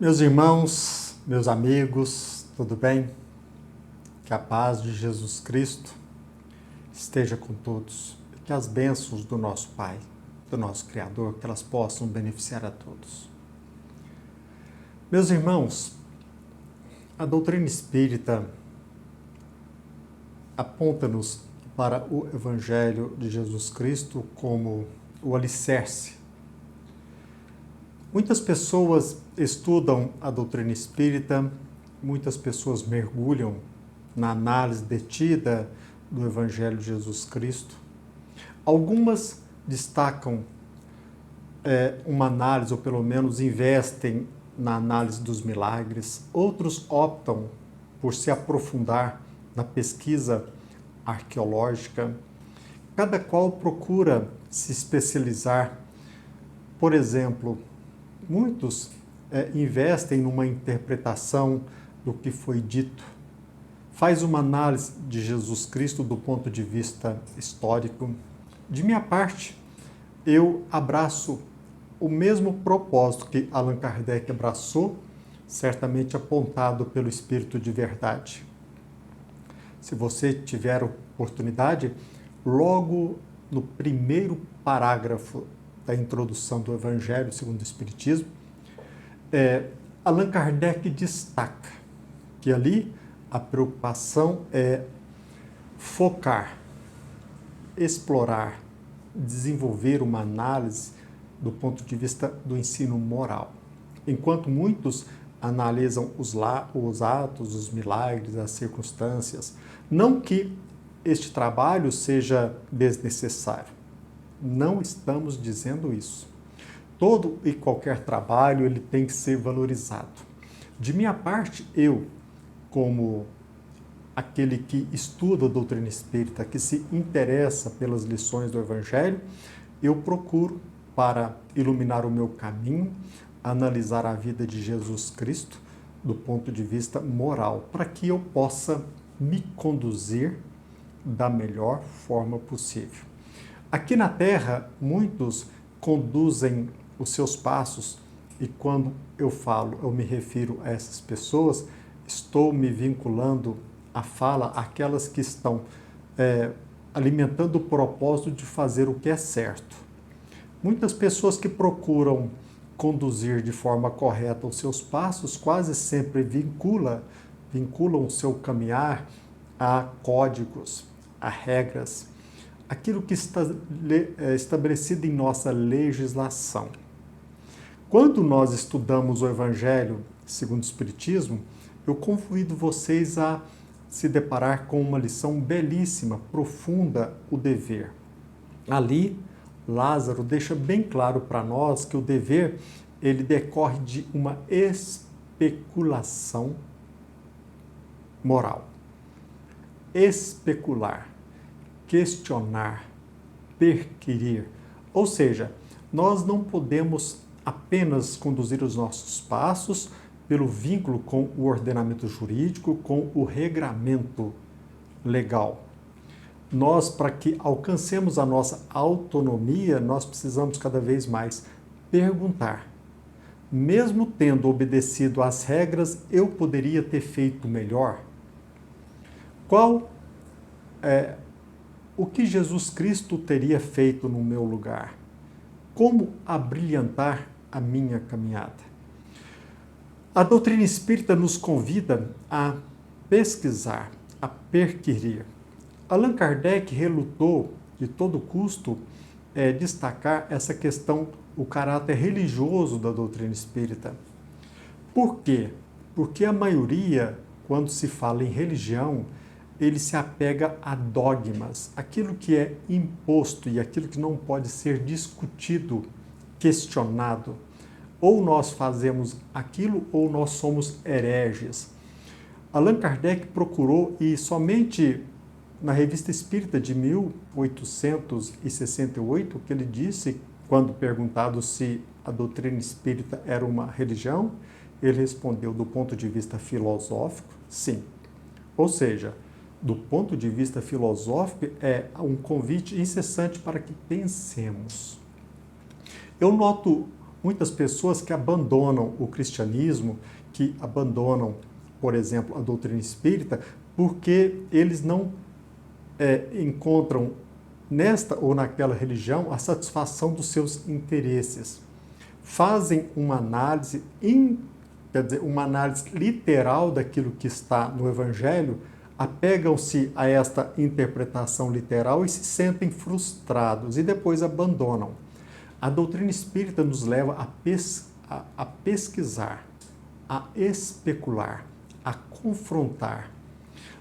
Meus irmãos, meus amigos, tudo bem? Que a paz de Jesus Cristo esteja com todos e que as bênçãos do nosso Pai, do nosso Criador, que elas possam beneficiar a todos. Meus irmãos, a doutrina espírita aponta-nos para o Evangelho de Jesus Cristo como o alicerce. Muitas pessoas estudam a doutrina espírita, muitas pessoas mergulham na análise detida do Evangelho de Jesus Cristo. Algumas destacam uma análise, ou pelo menos investem na análise dos milagres. Outros optam por se aprofundar na pesquisa arqueológica. Cada qual procura se especializar. Por exemplo, muitos investem numa interpretação do que foi dito, faz uma análise de Jesus Cristo do ponto de vista histórico. De minha parte, eu abraço o mesmo propósito que Allan Kardec abraçou, certamente apontado pelo Espírito de Verdade. Se você tiver oportunidade, logo no primeiro parágrafo da introdução do Evangelho segundo o Espiritismo, Allan Kardec destaca que ali a preocupação é focar, explorar, desenvolver uma análise do ponto de vista do ensino moral. Enquanto muitos analisam os atos, os milagres, as circunstâncias, não que este trabalho seja desnecessário. Não estamos dizendo isso. Todo e qualquer trabalho ele tem que ser valorizado. De minha parte, eu, como aquele que estuda a doutrina espírita, que se interessa pelas lições do Evangelho, eu procuro, para iluminar o meu caminho, analisar a vida de Jesus Cristo do ponto de vista moral, para que eu possa me conduzir da melhor forma possível. Aqui na Terra, muitos conduzem os seus passos, e quando eu falo, eu me refiro a essas pessoas, estou me vinculando à fala àquelas que estão alimentando o propósito de fazer o que é certo. Muitas pessoas que procuram conduzir de forma correta os seus passos quase sempre vinculam o seu caminhar a códigos, a regras, aquilo que está estabelecido em nossa legislação. Quando nós estudamos o Evangelho segundo o Espiritismo, eu convido vocês a se deparar com uma lição belíssima, profunda, o dever. Ali, Lázaro deixa bem claro para nós que o dever ele decorre de uma especulação moral. Especular, questionar, perquirir. Ou seja, nós não podemos apenas conduzir os nossos passos pelo vínculo com o ordenamento jurídico, com o regramento legal. Nós, para que alcancemos a nossa autonomia, nós precisamos cada vez mais perguntar. Mesmo tendo obedecido às regras, eu poderia ter feito melhor? O que Jesus Cristo teria feito no meu lugar? Como abrilhantar a minha caminhada? A doutrina espírita nos convida a pesquisar, a perquirir. Allan Kardec relutou de todo custo destacar essa questão, o caráter religioso da doutrina espírita. Por quê? Porque a maioria, quando se fala em religião, ele se apega a dogmas, aquilo que é imposto e aquilo que não pode ser discutido, questionado. Ou nós fazemos aquilo ou nós somos hereges. Allan Kardec procurou, e somente na Revista Espírita de 1868, que ele disse, quando perguntado se a doutrina espírita era uma religião, ele respondeu do ponto de vista filosófico, sim. Ou seja, do ponto de vista filosófico, é um convite incessante para que pensemos. Eu noto muitas pessoas que abandonam o cristianismo, que abandonam, por exemplo, a doutrina espírita, porque eles não encontram nesta ou naquela religião a satisfação dos seus interesses. Fazem uma análise, uma análise literal daquilo que está no Evangelho, apegam-se a esta interpretação literal e se sentem frustrados e depois abandonam. A doutrina espírita nos leva a pesquisar, a especular, a confrontar.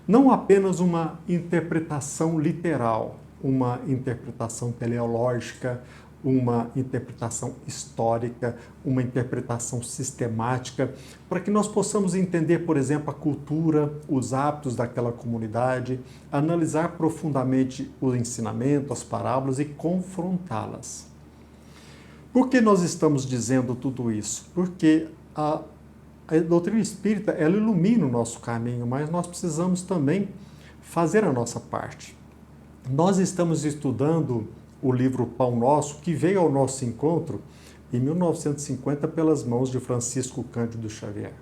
Não apenas uma interpretação literal, uma interpretação teleológica, uma interpretação histórica, uma interpretação sistemática, para que nós possamos entender, por exemplo, a cultura, os hábitos daquela comunidade, analisar profundamente o ensinamento, as parábolas e confrontá-las. Por que nós estamos dizendo tudo isso? Porque a doutrina espírita, ela ilumina o nosso caminho, mas nós precisamos também fazer a nossa parte. Nós estamos estudando o livro Pão Nosso, que veio ao nosso encontro em 1950 pelas mãos de Francisco Cândido Xavier.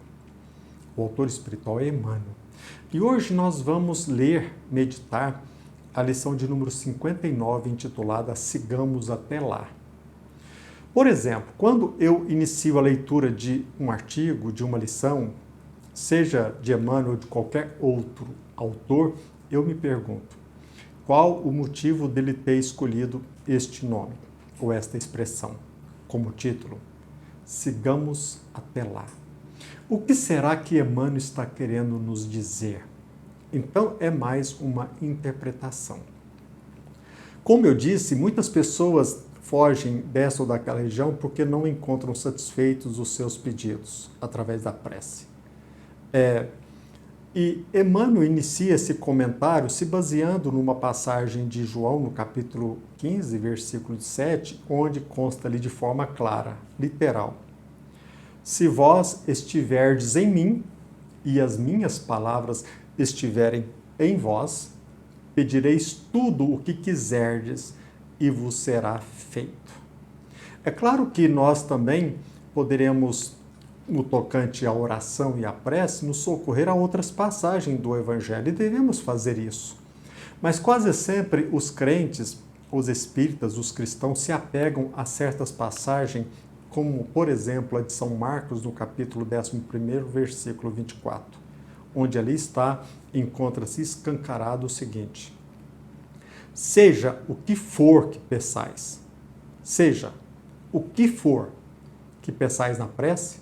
O autor espiritual é Emmanuel. E hoje nós vamos ler, meditar, a lição de número 59, intitulada Sigamos até lá. Por exemplo, quando eu inicio a leitura de um artigo, de uma lição, seja de Emmanuel ou de qualquer outro autor, eu me pergunto, qual o motivo dele ter escolhido este nome, ou esta expressão, como título? Sigamos até lá. O que será que Emmanuel está querendo nos dizer? Então, é mais uma interpretação. Como eu disse, muitas pessoas fogem dessa ou daquela região porque não encontram satisfeitos os seus pedidos através da prece. E Emmanuel inicia esse comentário se baseando numa passagem de João, no capítulo 15, versículo 7, onde consta ali de forma clara, literal. Se vós estiverdes em mim e as minhas palavras estiverem em vós, pedireis tudo o que quiserdes e vos será feito. É claro que nós também poderemos, no tocante à oração e à prece, nos socorrer a outras passagens do Evangelho, e devemos fazer isso. Mas quase sempre os crentes, os espíritas, os cristãos, se apegam a certas passagens, como, por exemplo, a de São Marcos, no capítulo 11, versículo 24, onde ali encontra-se escancarado o seguinte: seja o que for que peçais, seja o que for que peçais na prece,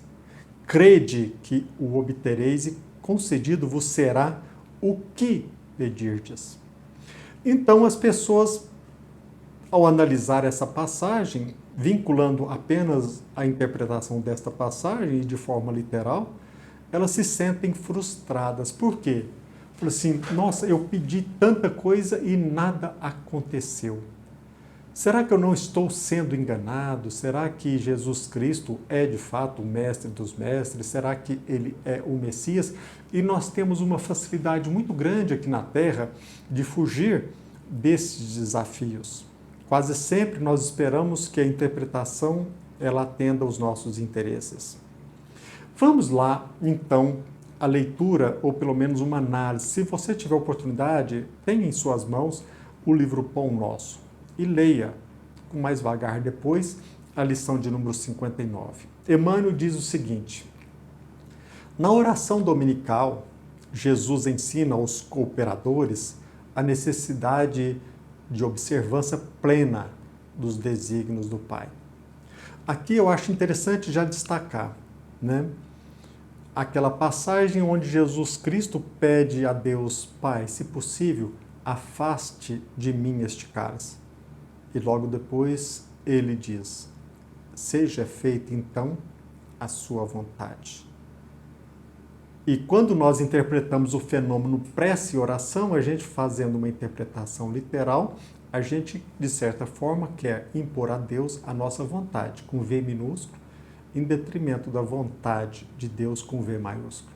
crede que o obtereis e concedido vos será o que pedirdes. Então as pessoas, ao analisar essa passagem, vinculando apenas a interpretação desta passagem de forma literal, elas se sentem frustradas. Por quê? Fala assim, nossa, eu pedi tanta coisa e nada aconteceu. Será que eu não estou sendo enganado? Será que Jesus Cristo é de fato o mestre dos mestres? Será que ele é o Messias? E nós temos uma facilidade muito grande aqui na Terra de fugir desses desafios. Quase sempre nós esperamos que a interpretação ela atenda aos nossos interesses. Vamos lá, então, a leitura, ou pelo menos uma análise. Se você tiver oportunidade, tenha em suas mãos o livro Pão Nosso e leia com mais vagar depois a lição de número 59. Emmanuel diz o seguinte: na oração dominical, Jesus ensina aos cooperadores a necessidade de observância plena dos desígnios do Pai. Aqui eu acho interessante já destacar, aquela passagem onde Jesus Cristo pede a Deus, Pai, se possível, afaste de mim este cálice. E logo depois ele diz, seja feita então a sua vontade. E quando nós interpretamos o fenômeno prece e oração, a gente fazendo uma interpretação literal, a gente, de certa forma, quer impor a Deus a nossa vontade, com V minúsculo, em detrimento da vontade de Deus com V maiúsculo.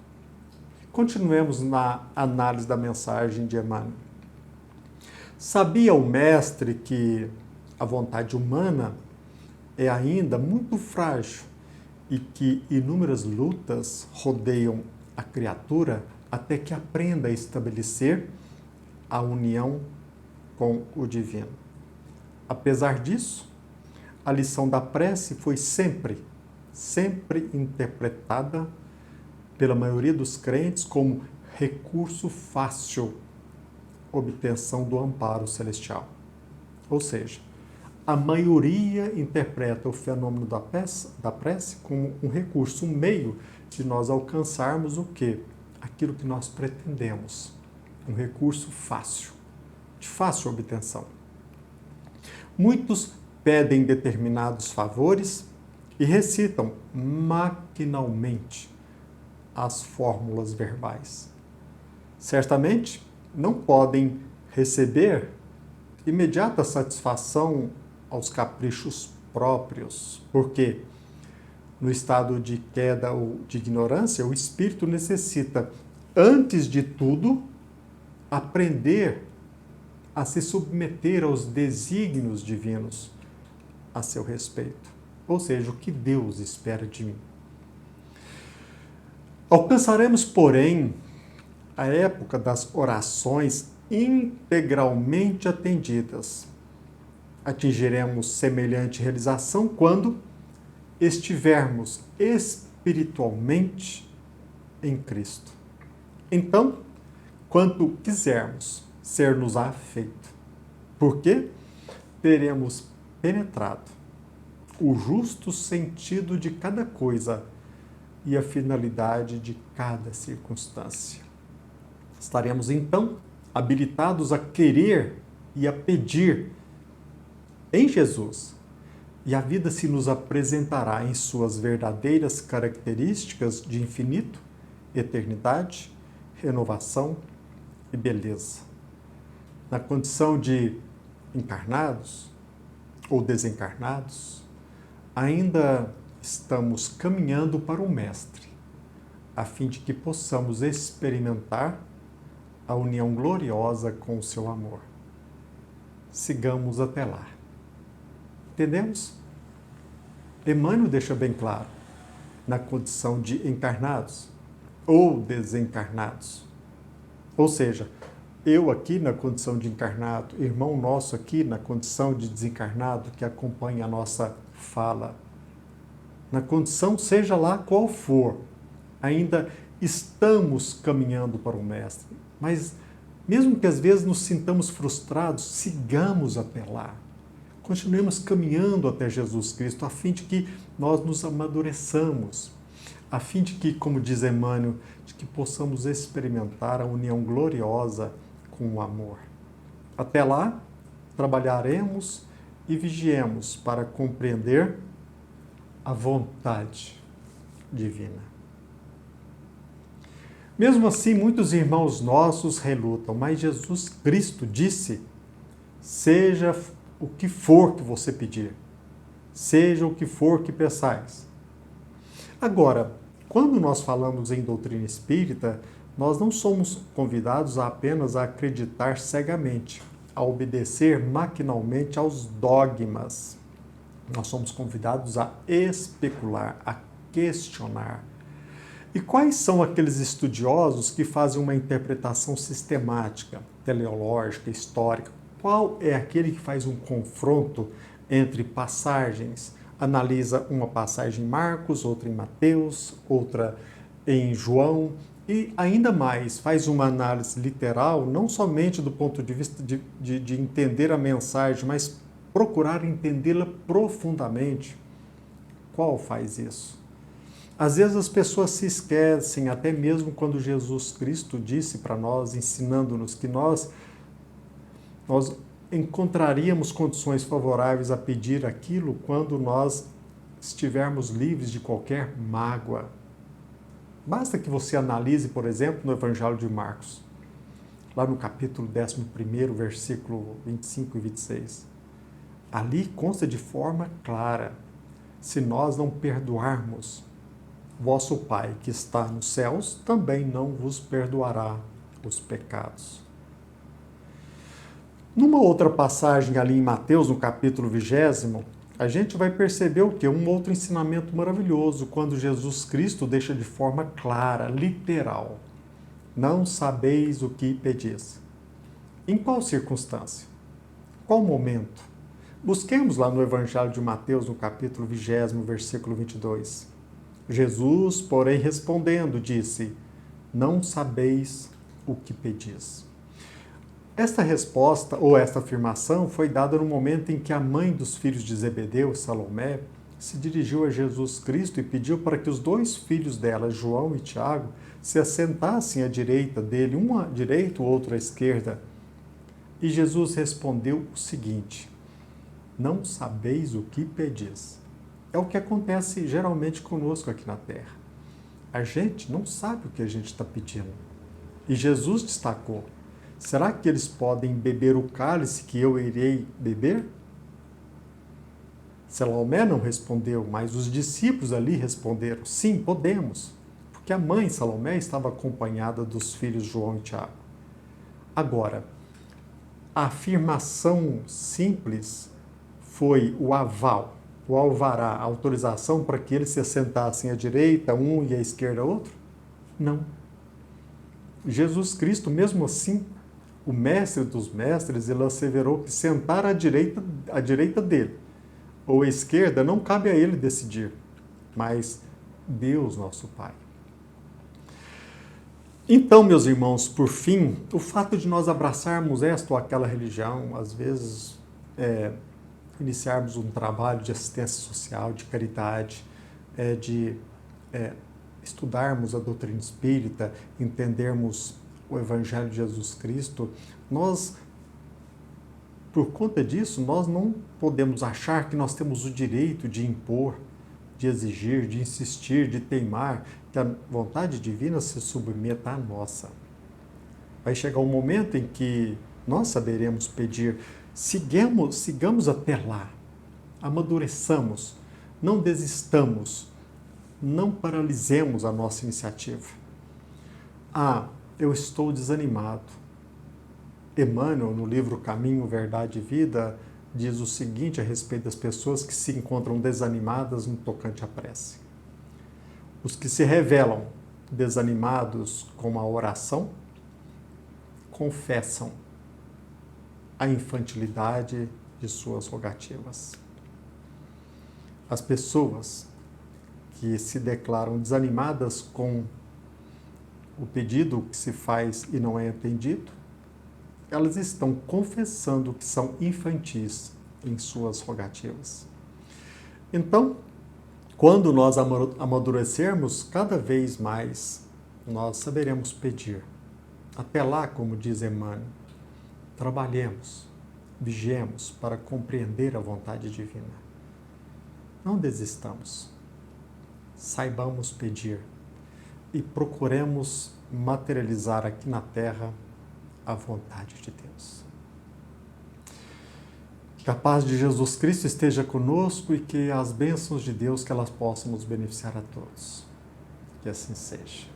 Continuemos na análise da mensagem de Emmanuel. Sabia o mestre que a vontade humana é ainda muito frágil e que inúmeras lutas rodeiam a criatura até que aprenda a estabelecer a união com o divino. Apesar disso, a lição da prece foi sempre interpretada pela maioria dos crentes como recurso fácil, obtenção do amparo celestial. Ou seja, a maioria interpreta o fenômeno da prece como um recurso, um meio de nós alcançarmos o quê? Aquilo que nós pretendemos. Um recurso fácil, de fácil obtenção. Muitos pedem determinados favores e recitam maquinalmente as fórmulas verbais. Certamente não podem receber imediata satisfação aos caprichos próprios, porque no estado de queda ou de ignorância, o espírito necessita, antes de tudo, aprender a se submeter aos desígnios divinos a seu respeito. Ou seja, o que Deus espera de mim. Alcançaremos, porém, a época das orações integralmente atendidas. Atingiremos semelhante realização quando estivermos espiritualmente em Cristo. Então, quanto quisermos ser-nos-á feito, porque teremos penetrado o justo sentido de cada coisa e a finalidade de cada circunstância. Estaremos, então, habilitados a querer e a pedir em Jesus, e a vida se nos apresentará em suas verdadeiras características de infinito, eternidade, renovação e beleza. Na condição de encarnados ou desencarnados, ainda estamos caminhando para o Mestre, a fim de que possamos experimentar a união gloriosa com o seu amor. Sigamos até lá. Entendemos? Emmanuel deixa bem claro, na condição de encarnados ou desencarnados. Ou seja, eu aqui na condição de encarnado, irmão nosso aqui na condição de desencarnado que acompanha a nossa fala. Na condição, seja lá qual for, ainda estamos caminhando para o Mestre. Mas, mesmo que às vezes nos sintamos frustrados, sigamos até lá. Continuemos caminhando até Jesus Cristo, a fim de que nós nos amadureçamos, a fim de que, como diz Emmanuel, de que possamos experimentar a união gloriosa com o amor. Até lá, trabalharemos e vigiemos para compreender a vontade divina. Mesmo assim, muitos irmãos nossos relutam, mas Jesus Cristo disse: seja o que for que você pedir, seja o que for que peçais. Agora, quando nós falamos em doutrina espírita, nós não somos convidados apenas a acreditar cegamente, a obedecer maquinalmente aos dogmas. Nós somos convidados a especular, a questionar. E quais são aqueles estudiosos que fazem uma interpretação sistemática, teleológica, histórica? Qual é aquele que faz um confronto entre passagens, analisa uma passagem em Marcos, outra em Mateus, outra em João, e ainda mais faz uma análise literal, não somente do ponto de vista de entender a mensagem, mas procurar entendê-la profundamente? Qual faz isso? Às vezes as pessoas se esquecem, até mesmo quando Jesus Cristo disse para nós, ensinando-nos que nós encontraríamos condições favoráveis a pedir aquilo quando nós estivermos livres de qualquer mágoa. Basta que você analise, por exemplo, no Evangelho de Marcos, lá no capítulo 11, versículo 25 e 26. Ali consta de forma clara: se nós não perdoarmos, vosso Pai que está nos céus também não vos perdoará os pecados. Numa outra passagem ali em Mateus, no capítulo 20, a gente vai perceber o quê? Um outro ensinamento maravilhoso, quando Jesus Cristo deixa de forma clara, literal. Não sabeis o que pedis. Em qual circunstância? Qual momento? Busquemos lá no Evangelho de Mateus, no capítulo 20, versículo 22. Jesus, porém, respondendo, disse: não sabeis o que pedis. Esta resposta, ou esta afirmação, foi dada no momento em que a mãe dos filhos de Zebedeu, Salomé, se dirigiu a Jesus Cristo e pediu para que os dois filhos dela, João e Tiago, se assentassem à direita dele, um à direita, o outro à esquerda. E Jesus respondeu o seguinte: não sabeis o que pedis. É o que acontece geralmente conosco aqui na Terra. A gente não sabe o que a gente está pedindo. E Jesus destacou: será que eles podem beber o cálice que eu irei beber? Salomé não respondeu, mas os discípulos ali responderam: sim, podemos, porque a mãe Salomé estava acompanhada dos filhos João e Tiago. Agora, a afirmação simples foi o aval, o alvará, a autorização para que eles se assentassem à direita um e à esquerda outro? Não. Jesus Cristo, mesmo assim, o mestre dos mestres, ele asseverou que sentar à direita dele ou à esquerda não cabe a ele decidir, mas Deus, nosso Pai. Então, meus irmãos, por fim, o fato de nós abraçarmos esta ou aquela religião, às vezes iniciarmos um trabalho de assistência social, de caridade, de estudarmos a doutrina espírita, entendermos o Evangelho de Jesus Cristo, nós, por conta disso, nós não podemos achar que nós temos o direito de impor, de exigir, de insistir, de teimar, que a vontade divina se submeta à nossa. Vai chegar um momento em que nós saberemos pedir, sigamos até lá, amadureçamos, não desistamos, não paralisemos a nossa iniciativa. Eu estou desanimado. Emmanuel, no livro Caminho, Verdade e Vida, diz o seguinte a respeito das pessoas que se encontram desanimadas no tocante à prece. Os que se revelam desanimados com a oração confessam a infantilidade de suas rogativas. As pessoas que se declaram desanimadas com o pedido que se faz e não é atendido, elas estão confessando que são infantis em suas rogativas. Então, quando nós amadurecermos cada vez mais, nós saberemos pedir. Até lá, como diz Emmanuel, trabalhemos, vigiemos para compreender a vontade divina. Não desistamos. Saibamos pedir e procuremos materializar aqui na Terra a vontade de Deus. Que a paz de Jesus Cristo esteja conosco e que as bênçãos de Deus que elas possam nos beneficiar a todos. Que assim seja.